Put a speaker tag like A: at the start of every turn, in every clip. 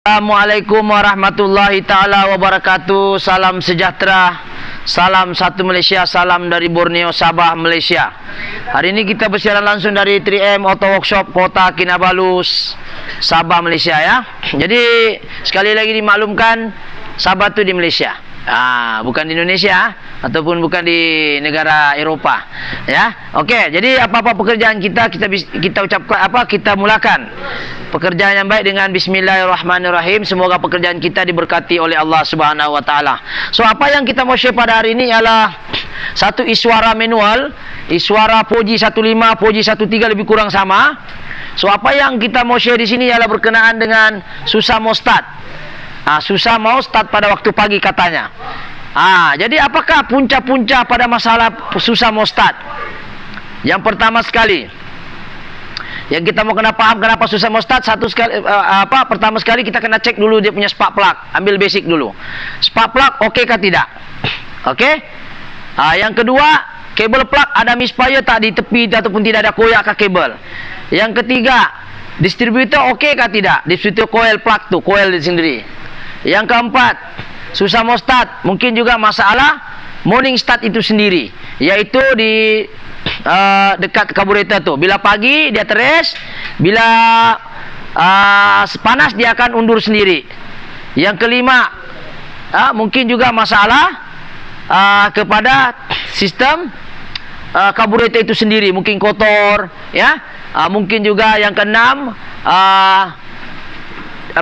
A: Assalamualaikum warahmatullahi ta'ala wabarakatuh. Salam sejahtera, salam satu Malaysia, salam dari Borneo, Sabah, Malaysia. Hari ini kita bersiaran langsung dari 3M Auto Workshop Kota Kinabalu, Sabah, Malaysia ya. Jadi sekali lagi dimaklumkan, Sabah itu di Malaysia, bukan di Indonesia ataupun bukan di negara Eropah ya. Oke, jadi apa-apa pekerjaan kita ucapkan kita mulakan pekerjaan yang baik dengan bismillahirrahmanirrahim. Semoga pekerjaan kita diberkati oleh Allah Subhanahu wa taala. So apa yang kita mau share pada hari ini ialah satu iswara manual, iswara Poji 15, Poji 13 lebih kurang sama. So apa yang kita mau share di sini ialah berkenaan dengan susah mau start. Susah mau start pada waktu pagi katanya. Jadi apakah punca-punca pada masalah susah mau start? Yang pertama sekali, yang kita mau kena paham kenapa susah mau start, pertama sekali kita kena cek dulu dia punya spark plug. Ambil basic dulu. Spark plug oke kah tidak? Oke. Yang kedua, kabel plug ada misfire tak di tepi ataupun tidak ada koyak kah kabel? Yang ketiga, distributor oke kah tidak? Distributor coil plug tu, coil sendiri. Yang keempat, susah mau start, mungkin juga masalah morning start itu sendiri, yaitu di dekat karburetor tu. Bila pagi dia teres, bila panas dia akan undur sendiri. Yang kelima, mungkin juga masalah kepada sistem karburetor itu sendiri, mungkin kotor ya. Mungkin juga yang keenam,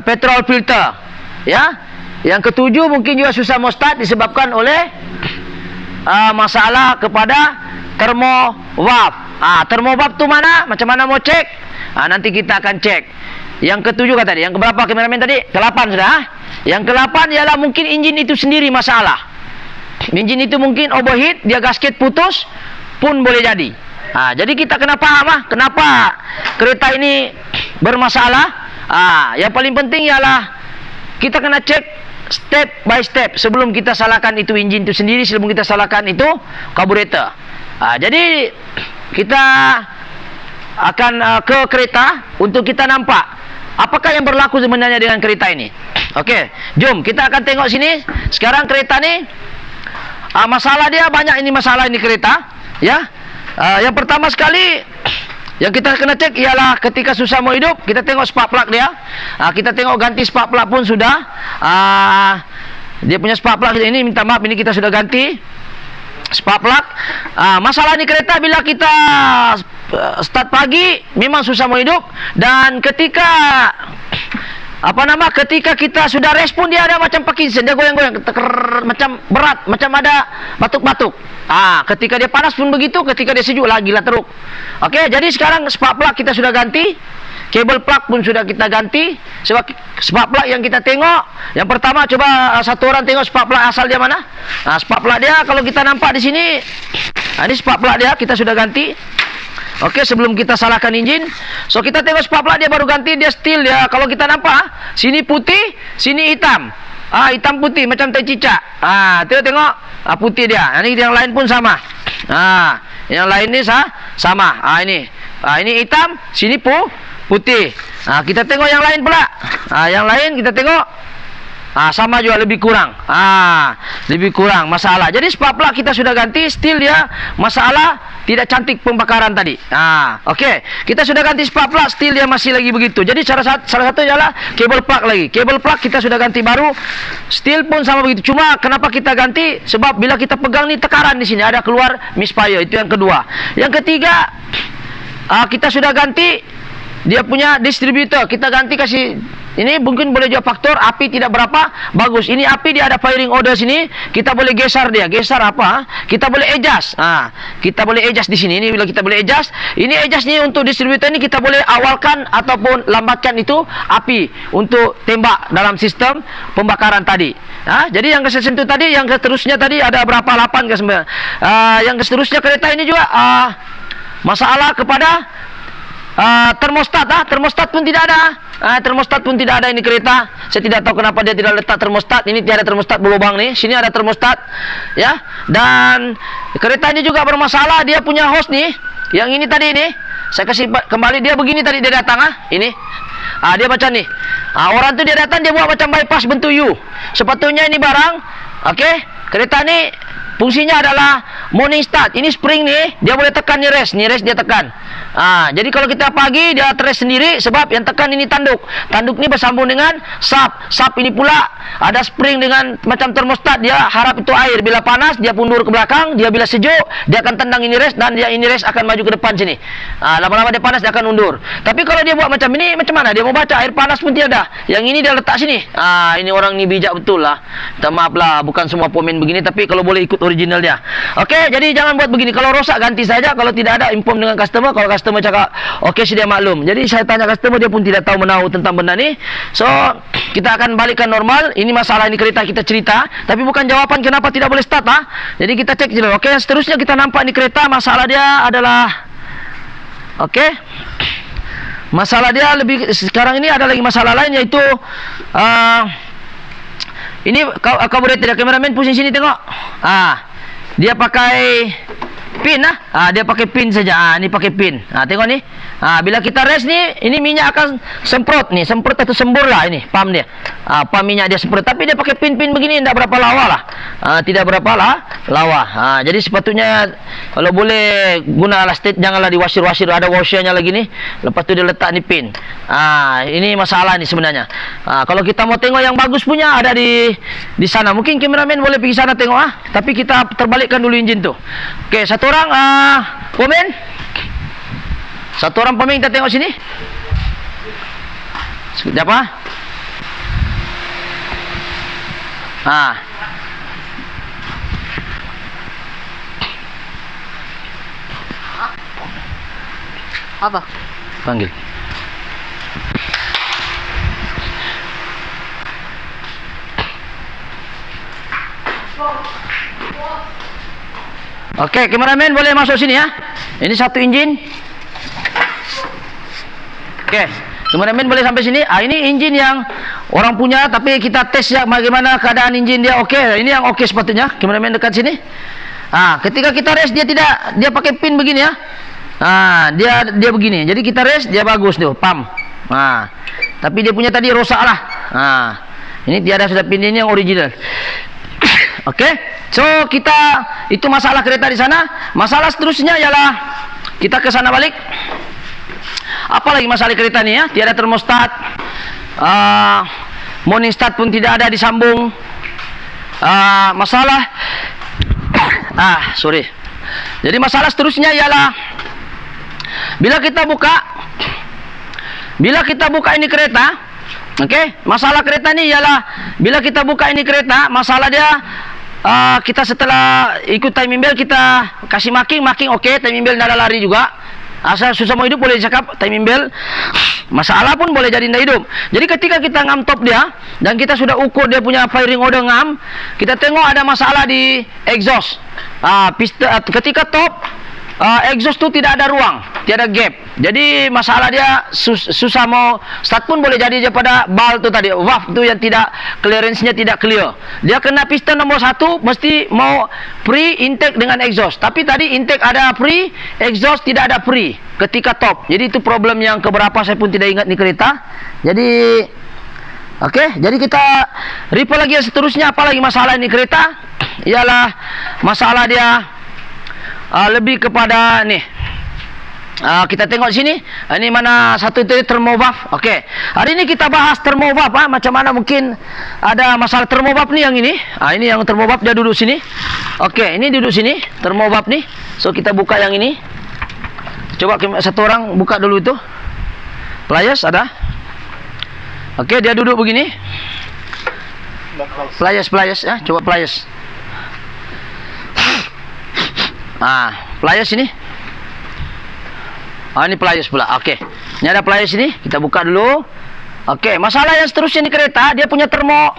A: petrol filter ya. Yang ketujuh, mungkin juga susah mau start disebabkan oleh masalah kepada termo valve. Termo valve tu mana? Macam mana mau cek? Nanti kita akan cek. Yang ketujuh kan tadi. Yang keberapa kameramen tadi? Ke-8 sudah. Yang ke-8 ialah mungkin enjin itu sendiri masalah. Enjin itu mungkin overheat, dia gasket putus pun boleh jadi. Jadi kita kena paham kenapa kereta ini bermasalah. Yang paling penting ialah kita kena cek step by step sebelum kita salahkan itu enjin itu sendiri, sebelum kita salahkan itu karburetor. Jadi kita akan ke kereta untuk kita nampak apakah yang berlaku sebenarnya dengan kereta ini. Oke, jom kita akan tengok sini. Sekarang kereta ni masalah dia banyak, ini masalah ini kereta ya. Yang pertama sekali yang kita kena cek ialah ketika susah mau hidup, kita tengok spark plug dia. Kita tengok ganti spark plug pun sudah. Dia punya spark plug ini, minta maaf, ini kita sudah ganti spark plug. Masalah ni kereta bila kita start pagi memang susah mau hidup, dan ketika ketika kita sudah respon dia ada macam Parkinson, dia goyang-goyang macam berat, macam ada batuk-batuk. Ketika dia panas pun begitu, ketika dia sejuk lagi lah teruk. Oke, jadi sekarang spark plug kita sudah ganti, kabel plug pun sudah kita ganti. Sebab spark plug yang kita tengok, yang pertama coba satu orang tengok spark plug asal dia mana. Spark plug dia kalau kita nampak di sini, ini spark plug dia kita sudah ganti. Oke, sebelum kita salahkan enjin. So kita tengok spark plug dia baru ganti, dia steel dia. Kalau kita nampak, sini putih, sini hitam. Hitam putih macam tai cicak. Tengok putih dia. Ini yang lain pun sama. Yang lain ni sama. Ini hitam, sini putih. Kita tengok yang lain pula. Yang lain kita tengok sama juga, lebih kurang. Lebih kurang masalah. Jadi spark plug kita sudah ganti, steel dia masalah tidak cantik pembakaran tadi. Oke, kita sudah ganti spark plug, steel dia masih lagi begitu. Jadi salah satu ialah kabel plug lagi. Kabel plug kita sudah ganti baru, steel pun sama begitu. Cuma kenapa kita ganti? Sebab bila kita pegang ni tekaran di sini ada keluar misfire. Itu yang kedua. Yang ketiga, kita sudah ganti dia punya distributor. Kita ganti kasih ini, mungkin boleh juga faktor api tidak berapa bagus. Ini api dia ada firing order sini, kita boleh geser dia. Geser apa? Kita boleh adjust. Kita boleh adjust di sini. Ini bila kita boleh adjust. Ini adjust ni untuk distributor ini kita boleh awalkan ataupun lambatkan itu api untuk tembak dalam sistem pembakaran tadi. Jadi yang kesentuh tadi, yang seterusnya tadi ada berapa? 8 ke 9. Yang seterusnya kereta ini juga masalah kepada termostat. Termostat pun tidak ada. Termostat pun tidak ada ini kereta. Saya tidak tahu kenapa dia tidak letak termostat. Ini tiada termostat berlubang nih. Sini ada termostat ya. Dan kereta ini juga bermasalah. Dia punya hose nih. Yang ini tadi ini. Saya kasih kembali, dia begini tadi dia datang ini. Dia macam ni. Orang tu dia datang, dia buat macam bypass bentuk U. Sepatutnya ini barang, okey, kereta ni fungsinya adalah morning start. Ini spring ni, dia boleh tekan ni rest dia tekan. Jadi kalau kita pagi, dia rest sendiri sebab yang tekan ini tanduk. Tanduk ni bersambung dengan sub. Sub ini pula ada spring dengan macam termostat. Dia harap itu air. Bila panas, dia pundur ke belakang. Dia bila sejuk, dia akan tendang ini rest dan dia ini rest akan maju ke depan sini. Lama-lama dia panas, dia akan undur. Tapi kalau dia buat macam ini, macam mana? Dia mau baca, air panas pun tiada. Yang ini dia letak sini. Ini orang ni bijak betul lah. Minta maaf lah, bukan semua pemain begini, tapi kalau boleh ikut original dia. Okey, jadi jangan buat begini. Kalau rosak ganti saja. Kalau tidak ada, inform dengan customer. Kalau customer cakap okey, dia maklum. Jadi saya tanya customer, dia pun tidak tahu menahu tentang benda ni. So kita akan balikkan normal. Ini masalah, ini kereta kita cerita, tapi bukan jawapan kenapa tidak boleh start. Jadi kita cek dulu. Okey, seterusnya kita nampak ni kereta, masalah dia adalah okey, masalah dia lebih sekarang ini ada lagi masalah lain, iaitu ini carburetor dia. Kameramen pusing sini tengok. Dia pakai pin dia pakai pin saja. Ni pakai pin. Tengok ni. Bila kita rest ni, ini minyak akan semprot ni, semprot atau sembur lah ini pam dia. Pam minyak dia semprot, tapi dia pakai pin-pin begini, tidak berapa lawa lah. Tidak berapa lah lawa. Jadi sepatutnya kalau boleh gunalah state, janganlah di washer, ada washernya lagi ni. Lepas tu dia letak ni pin. Ini masalah ni sebenarnya. Kalau kita mau tengok yang bagus punya ada di sana. Mungkin kameramen boleh pergi sana tengok tapi kita terbalikkan dulu enjin tu. Okey, satu orang komen. Satu orang pemain kita tengok sini. Sekejap
B: Apa?
A: Panggil. Okey, kameramen boleh masuk sini ya. Ini satu enjin. Okey, kameramen boleh sampai sini. Ini enjin yang orang punya, tapi kita tes ya bagaimana keadaan enjin dia. Okey, ini yang okey sepatutnya. Kameramen dekat sini. Ketika kita rest, dia pakai pin begini ya. Dia begini. Jadi kita rest, dia bagus tuh, pam. Tapi dia punya tadi rosak lah. Ini tiada sudah pin ini yang original. Okey. So kita itu masalah kereta di sana. Masalah seterusnya ialah kita ke sana balik. Apa lagi masalah kereta ni ya? Tiada termostat. Morning start pun tidak ada disambung. Masalah sorry. Jadi masalah seterusnya ialah bila kita buka ini kereta, okey, masalah kereta ni ialah bila kita buka ini kereta, masalah dia kita setelah ikut timing bell, kita kasih marking okey, timing bell tidak ada lari juga. Asal susah mau hidup boleh cakap timing bell. Masalah pun boleh jadi tidak hidup. Jadi ketika kita ngam top dia dan kita sudah ukur dia punya firing order ngam, kita tengok ada masalah di exhaust. Ketika top exhaust tu tidak ada ruang, tiada gap. Jadi masalah dia susah mau start pun boleh jadi daripada bal tu tadi, valve tu yang tidak clearance-nya tidak clear. Dia kena piston nombor 1 mesti mau free intake dengan exhaust. Tapi tadi intake ada free, exhaust tidak ada free ketika top. Jadi itu problem yang keberapa saya pun tidak ingat ni kereta. Jadi okey, jadi kita refer lagi seterusnya. Apa lagi masalah ini kereta? Ialah masalah dia lebih kepada ni. Kita tengok sini. Ini mana satu itu termovap. Okey. Hari ini kita bahas termovap. Macam mana mungkin ada masalah termovap ni yang ini. Ini yang termovap, dia duduk sini. Okey, ini duduk sini termovap ni. So kita buka yang ini. Coba satu orang buka dulu itu. Pliers ada. Okey, dia duduk begini. Pliers ya. Coba pliers. Pliers ini. Ini pliers pula. Okey. Ini ada pliers ini. Kita buka dulu. Okey. Masalah yang seterusnya di kereta, dia punya termovap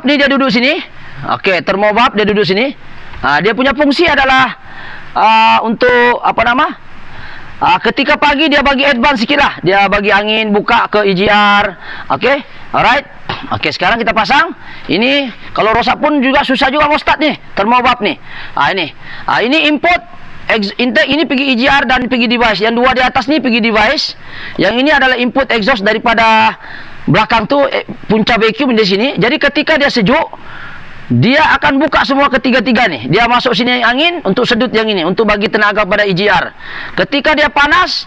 A: ni dia duduk sini. Okey. Termovap dia duduk sini. Dia punya fungsi adalah untuk apa nama? Ketika pagi dia bagi advance sikit lah. Dia bagi angin, buka ke EGR. Okey. Alright. Okey, sekarang kita pasang. Ini kalau rosak pun juga susah juga mau start nih, termovap nih. Ini import intake ini pergi EGR dan pergi device. Yang dua di atas ni pergi device. Yang ini adalah input exhaust daripada belakang tu, punca vacuum di sini. Jadi ketika dia sejuk, dia akan buka semua ketiga-tiga ni. Dia masuk sini angin untuk sedut yang ini, untuk bagi tenaga pada EGR. Ketika dia panas,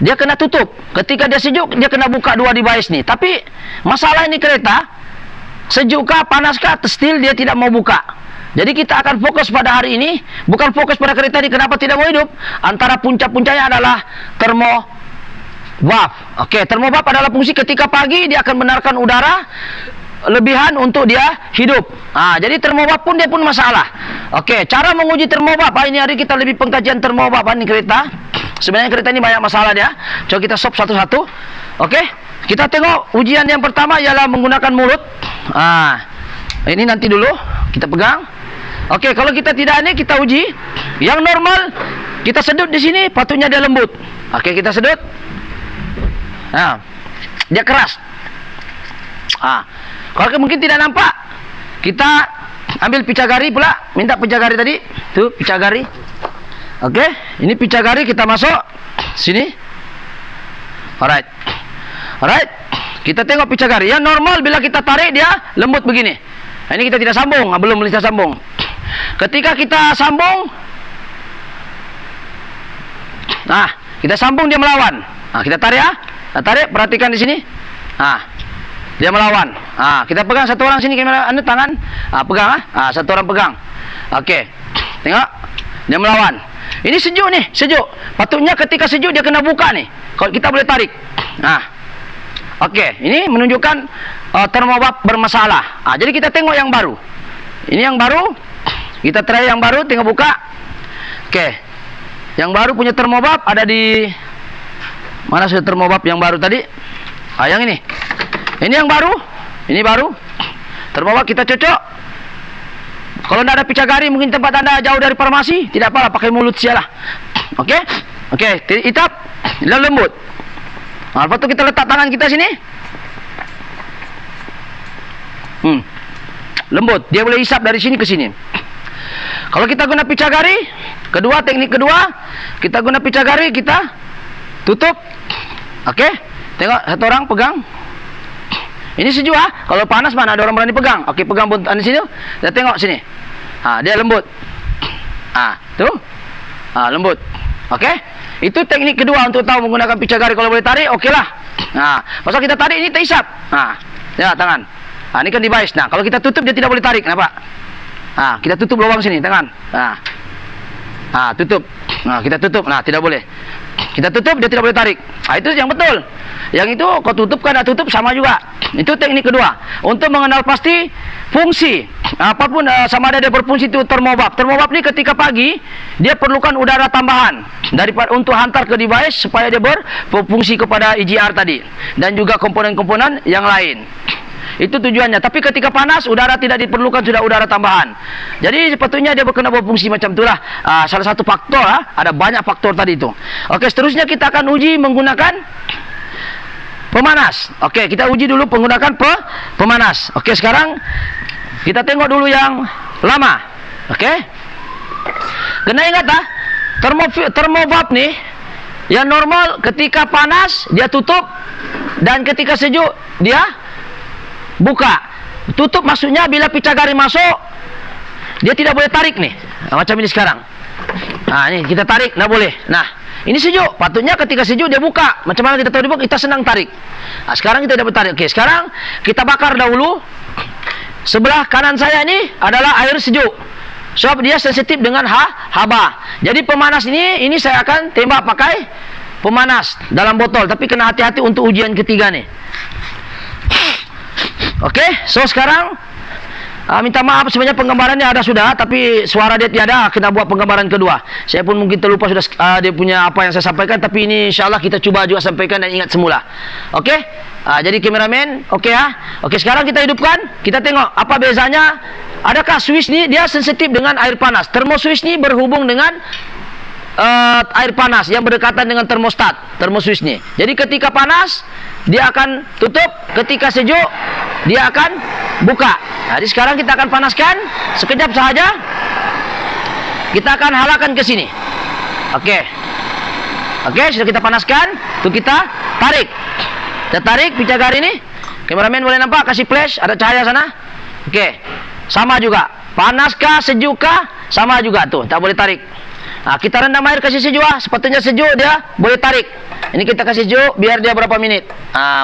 A: dia kena tutup. Ketika dia sejuk, dia kena buka dua device ni. Tapi masalah ini kereta, sejukkah, panaskah, still dia tidak mau buka. Jadi kita akan fokus pada hari ini, bukan fokus pada kereta ini. Kenapa tidak mau hidup? Antara punca-puncanya adalah termo valve. Okey, termo valve adalah fungsi ketika pagi dia akan benarkan udara lebihan untuk dia hidup. Jadi termo valve pun dia pun masalah. Okey, cara menguji termo valve. Ini hari kita lebih pengkajian termo valve ini kereta. Sebenarnya kereta ini banyak masalah dia. Coba kita stop satu-satu. Okey, kita tengok ujian yang pertama ialah menggunakan mulut. Ini nanti dulu kita pegang. Okey, kalau kita tidak ini kita uji. Yang normal kita sedut di sini, patutnya dia lembut. Okey, kita sedut. Dia keras. Kalau mungkin tidak nampak, kita ambil picagari pula. Minta picagari tadi. Tu picagari. Okey, ini picagari kita masuk sini. Alright. Kita tengok picagari. Yang normal bila kita tarik dia lembut begini. Ini kita tidak sambung, belum kita sambung. Ketika kita sambung, kita sambung dia melawan. Kita tarik tarik, perhatikan di sini. Dia melawan. Kita pegang satu orang sini kamera tangan. Pegang satu orang pegang. Okey. Tengok. Dia melawan. Ini sejuk nih, sejuk. Patutnya ketika sejuk dia kena buka nih. Kalau kita boleh tarik. Okey, ini menunjukkan termo valve bermasalah. Jadi kita tengok yang baru. Ini yang baru. Kita try yang baru, tengok buka. Okey. Yang baru punya termo valve ada di mana sudah termo valve yang baru tadi? Yang ini. Ini yang baru. Ini baru. Termo valve kita cocok. Kalau tidak ada picagari, mungkin tempat anda jauh dari farmasi, tidak apalah, pakai mulut sialah. Okey? Okey, hitap, lembut. Lepas tu kita letak tangan kita sini. Lembut, dia boleh hisap dari sini ke sini. Kalau kita guna picagari, teknik kedua, kita guna picagari, kita tutup. Okey? Tengok, satu orang pegang. Ini sejuk Kalau panas mana ada orang berani pegang. Okey, pegang buntan di sini. Kita tengok sini. Dia lembut. Tuh. Lembut. Okey? Itu teknik kedua untuk tahu menggunakan picagari. Kalau boleh tarik, okeylah. Pasal kita tarik ini terhisap. Ya, tangan. Ini kan device. Kalau kita tutup dia tidak boleh tarik. Nampak? Kita tutup lubang sini, tangan. Tutup. Kita tutup. Tidak boleh. Kita tutup, dia tidak boleh tarik. Itu yang betul. Yang itu kau tutup kan tak tutup sama juga. Itu teknik kedua. Untuk mengenal pasti fungsi. Apapun sama ada dia berfungsi itu termo valve. Termo valve ni ketika pagi dia perlukan udara tambahan daripada untuk hantar ke device supaya dia berfungsi kepada EGR tadi dan juga komponen-komponen yang lain. Itu tujuannya. Tapi ketika panas udara tidak diperlukan, sudah udara tambahan. Jadi sepatutnya dia kena berfungsi macam itulah. Salah satu faktor ada banyak faktor tadi itu. Okey, seterusnya kita akan uji menggunakan pemanas. Okey, kita uji dulu menggunakan pemanas. Okey, sekarang kita tengok dulu yang lama. Okey. Kena ingat termo valve ni yang normal ketika panas dia tutup dan ketika sejuk dia buka. Tutup maksudnya bila picagari masuk dia tidak boleh tarik nih. Macam ini sekarang. Ini kita tarik, tidak boleh. Ini sejuk. Patutnya ketika sejuk dia buka. Macam mana kita tahu dia buka? Kita senang tarik. Sekarang kita dapat tarik. Okey, sekarang kita bakar dahulu. Sebelah kanan saya ini adalah air sejuk. Sebab dia sensitif dengan haba. Jadi pemanas ini saya akan tembak pakai pemanas dalam botol. Tapi kena hati-hati untuk ujian ketiga nih. Okey, so sekarang minta maaf sebenarnya penggambarannya ada sudah, tapi suara dia tiada, kena buat penggambaran kedua. Saya pun mungkin terlupa sudah dia punya apa yang saya sampaikan, tapi ini insyaAllah kita cuba juga sampaikan dan ingat semula. Okey, jadi kameramen, okey Okey, sekarang kita hidupkan, kita tengok apa bezanya. Adakah switch ni dia sensitif dengan air panas? Termo switch ni berhubung dengan air panas yang berdekatan dengan termostat, termo switch ni. Jadi ketika panas dia akan tutup, ketika sejuk dia akan buka. Jadi sekarang kita akan panaskan sekejap sahaja. Kita akan halakan ke sini. Okey. Okey, sudah kita panaskan. Tu kita tarik. Kita tarik pijagar ini. Kameramen boleh nampak, kasih flash, ada cahaya sana. Okey. Sama juga. Panaskah, sejukkah? Sama juga tuh, tak boleh tarik. Kita rendam air, kasih sejuk. Sepatutnya sejuk, dia boleh tarik. Ini kita kasih sejuk biar dia berapa menit.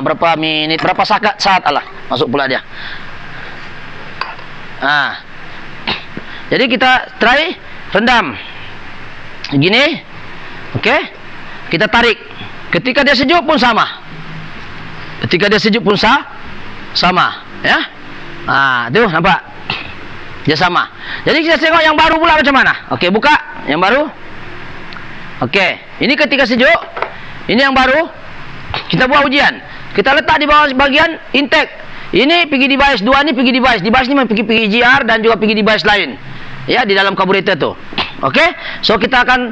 A: Berapa saat Allah. Masuk pula dia. Jadi kita try rendam. Gini. Okey. Kita tarik. Ketika dia sejuk pun sama. Ketika dia sejuk pun sama, ya. Tuh nampak. Dia sama. Jadi kita tengok yang baru pula macam mana. Okey, buka yang baru. Okey, ini ketika sejuk. Ini yang baru. Kita buat ujian. Kita letak di bawah bagian intake. Ini pergi device, dua ni pergi device. Device ni pergi EGR dan juga pergi device lain. Ya, di dalam carburetor tu. Okey. So kita akan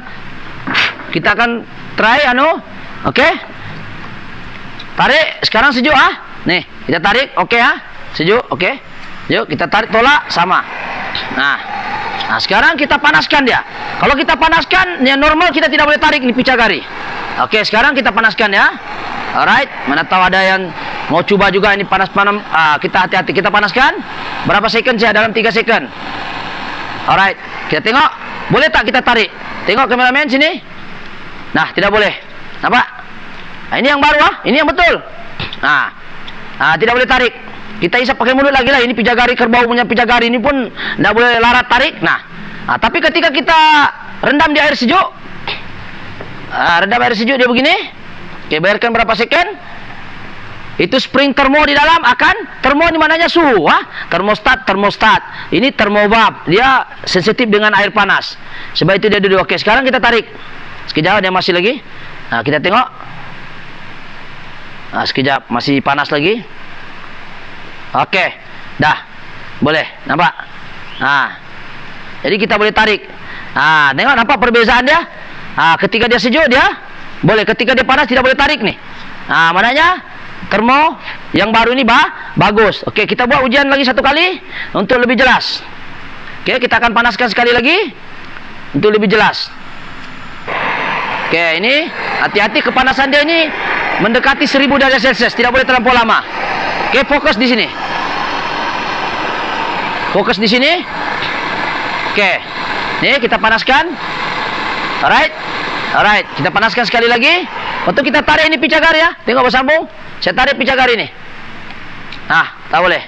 A: try okey. Tarik, sekarang sejuk Nih, kita tarik, okey Sejuk, okey. Yuk, kita tarik, tolak, sama. Nah, sekarang kita panaskan dia. Kalau kita panaskan, yang normal kita tidak boleh tarik ni pijagar. Okey, sekarang kita panaskan ya. Alright, mana tahu ada yang mau cuba juga ini panas-panas. Kita hati-hati, kita panaskan. Berapa second saja? Dalam 3 second. Alright, kita tengok. Boleh tak kita tarik? Tengok kameramen sini. Nah, tidak boleh. Nampak? Ini yang baru ini yang betul. Tidak boleh tarik. Kita isap pakai mulut lagi lah. Ini pijagari kerbau punya pijagari ini pun tidak boleh larat tarik. Tapi ketika kita rendam di air sejuk, rendam air sejuk dia begini. Oke, bayarkan berapa second. Itu spring termo di dalam akan termo ni maknanya suhu, termostat. Ini termovalve. Dia sensitif dengan air panas. Sebab itu dia duduk. Oke, sekarang kita tarik. Sekejap dia masih lagi. Kita tengok. Sekejap masih panas lagi. Oke, dah. Boleh, nampak? Jadi kita boleh tarik. Tengok nampak perbezaan dia? Ketika dia sejuk dia boleh, ketika dia panas tidak boleh tarik nih. Maknanya termo yang baru ini bagus. Oke, kita buat ujian lagi satu kali untuk lebih jelas. Oke, kita akan panaskan sekali lagi untuk lebih jelas. Oke, ini hati-hati kepanasan dia ini mendekati 1000 derajat Celcius, tidak boleh terlampau lama. Oke, fokus di sini. Fokus di sini. Oke. Nih kita panaskan. Alright, kita panaskan sekali lagi. Untuk kita tarik ini pijagar ya. Tengok bersambung. Saya tarik pijagar ini. Tak boleh.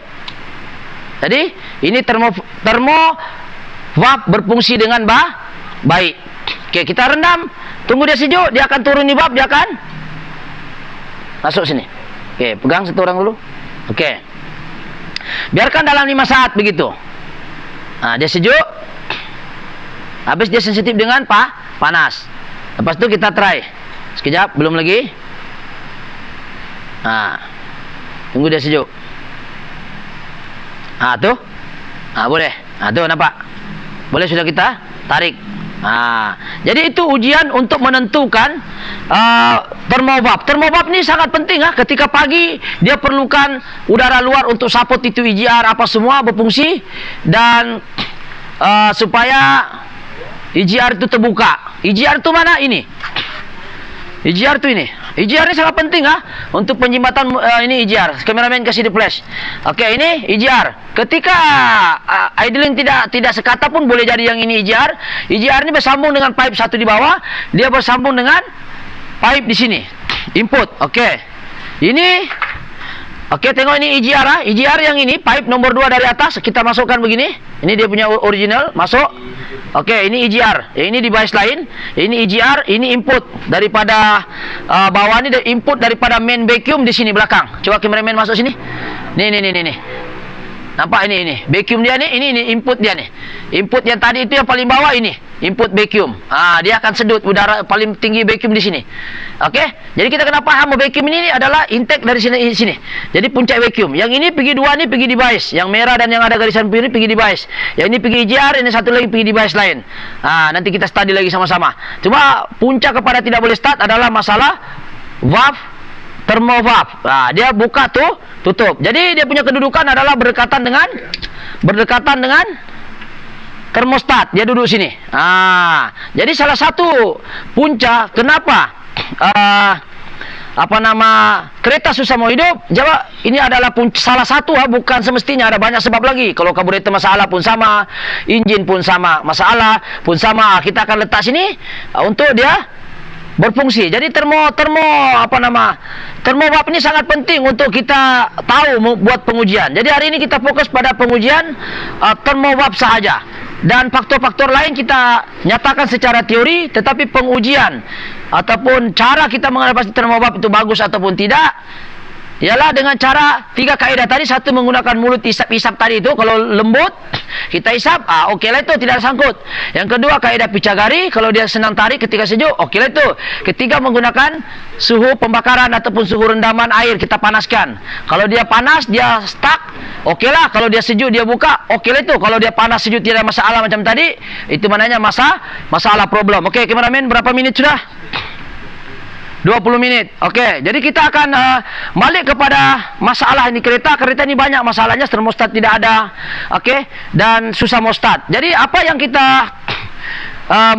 A: Jadi, ini termo valve berfungsi dengan baik. Oke, kita rendam. Tunggu dia sejuk, dia akan turun di valve, dia akan masuk sini. Oke, pegang satu orang dulu. Oke. Biarkan dalam 5 saat begitu. Dia sejuk. Habis dia sensitif dengan panas. Lepas itu kita try. Sekejap, belum lagi. Tunggu dia sejuk. Tuh. Boleh. Tuh nampak. Boleh sudah kita tarik. Jadi itu ujian untuk menentukan termovalve. Termovalve ini sangat penting ketika pagi dia perlukan udara luar untuk support itu EGR apa semua berfungsi dan supaya EGR itu terbuka. EGR itu mana ini? EGR itu ini. EGR ini sangat penting untuk penjimatan ini EGR. Kameramen kasih di flash. Oke, ini EGR. Ketika idling tidak sekata pun boleh jadi yang ini EGR. EGR ini bersambung dengan pipe satu di bawah, dia bersambung dengan pipe di sini. Input. Oke. Ini tengok ini EGR EGR yang ini pipe nomor 2 dari atas kita masukkan begini. Ini dia punya original, masuk. Oke, ini EGR. Ini device lain. Ini EGR, ini input daripada bawah ini input daripada main vacuum di sini belakang. Coba kameramen masuk sini. Nih. Nampak ini vacuum dia nih, ini input dia nih. Input yang tadi itu yang paling bawah ini, input vacuum. Dia akan sedut udara paling tinggi vacuum di sini. Oke? Jadi kita kena paham vacuum ini adalah intake dari sini. Jadi puncak vacuum. Yang ini pergi dua nih pergi device. Yang merah dan yang ada garisan biru pergi device. Yang ini pergi EGR, ini satu lagi pergi device lain. Nanti kita study lagi sama-sama. Cuma puncak kepada tidak boleh start adalah masalah valve termovalve. Dia buka tutup. Jadi dia punya kedudukan adalah berdekatan dengan termostat. Dia duduk sini. Jadi salah satu punca kenapa kereta susah mau hidup, jawab ini adalah salah satu, bukan semestinya, ada banyak sebab lagi. Kalau karburetor masalah pun sama, enjin pun sama, masalah pun sama. Kita akan letak sini untuk dia berfungsi. Jadi termowap ini sangat penting untuk kita tahu buat pengujian. Jadi hari ini kita fokus pada pengujian termowap sahaja. Dan faktor-faktor lain kita nyatakan secara teori, tetapi pengujian ataupun cara kita mengatasi termowap itu bagus ataupun tidak ialah dengan cara 3 kaedah tadi. Satu, menggunakan mulut isap-isap tadi itu. Kalau lembut kita isap, okey lah itu, tidak ada sangkut. Yang kedua, kaedah picagari. Kalau dia senang tarik ketika sejuk, okey lah itu. Ketiga, menggunakan suhu pembakaran ataupun suhu rendaman air, kita panaskan. Kalau dia panas, dia stuck, okey lah. Kalau dia sejuk, dia buka, okey lah itu. Kalau dia panas, sejuk, tidak ada masalah macam tadi, itu maknanya masalah problem. Okey, kameramen, berapa minit sudah? 20 menit. Okey, jadi kita akan balik kepada masalah ini kereta. Kereta ini banyak masalahnya, termostat tidak ada. Okey, dan susah mau start. Jadi apa yang kita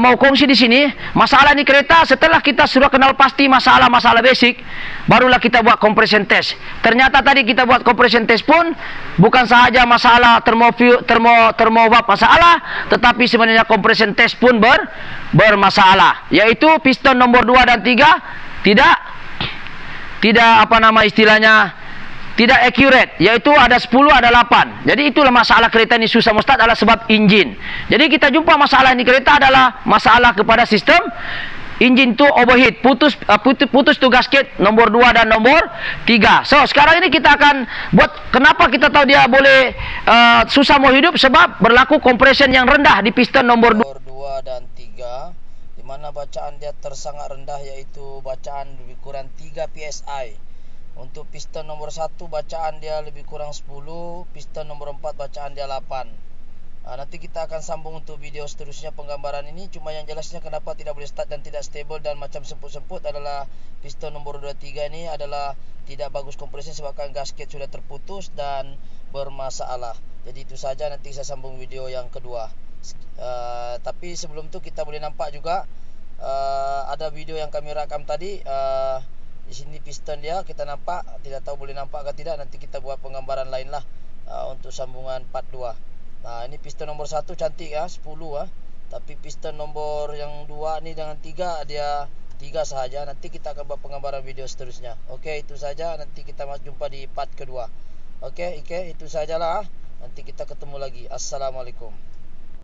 A: mau kongsi di sini, masalah ini kereta, setelah kita sudah kenal pasti masalah-masalah basic, barulah kita buat compression test. Ternyata tadi kita buat compression test pun bukan sahaja masalah termowap masalah, tetapi sebenarnya compression test pun bermasalah, yaitu piston nomor 2 dan 3 tidak tidak accurate, yaitu ada 10 ada 8. Jadi itulah masalah kereta ini susah mau start, adalah sebab enjin. Jadi kita jumpa masalah ini kereta adalah masalah kepada sistem enjin tu overheat, putus tu gasket nomor 2 dan nomor 3. So sekarang ini kita akan buat, kenapa kita tahu dia boleh susah mau hidup, sebab berlaku compression yang rendah di piston nomor 2
C: dan 3, di mana bacaan dia tersangat rendah, yaitu bacaan lebih kurang 3 PSI. Untuk piston nomor 1 bacaan dia lebih kurang 10, piston nomor 4 bacaan dia 8. Nanti kita akan sambung untuk video seterusnya penggambaran ini. Cuma yang jelasnya kenapa tidak boleh start dan tidak stable dan macam semput-semput adalah piston nomor 2 3 ini adalah tidak bagus kompresi sebabkan gasket sudah terputus dan bermasalah. Jadi itu saja, nanti saya sambung video yang kedua. Tapi sebelum itu kita boleh nampak juga ada video yang kami rakam tadi. Di sini piston dia kita nampak, tidak tahu boleh nampak atau tidak. Nanti kita buat penggambaran lain lah untuk sambungan part 2. Nah, ini piston nomor 1 cantik 10 tapi piston nomor yang 2 ni dengan 3 dia 3 sahaja. Nanti kita akan buat penggambaran video seterusnya. Okey, itu saja. Nanti kita jumpa di part kedua. Okey, itu sajalah. Nanti kita ketemu lagi. Assalamualaikum.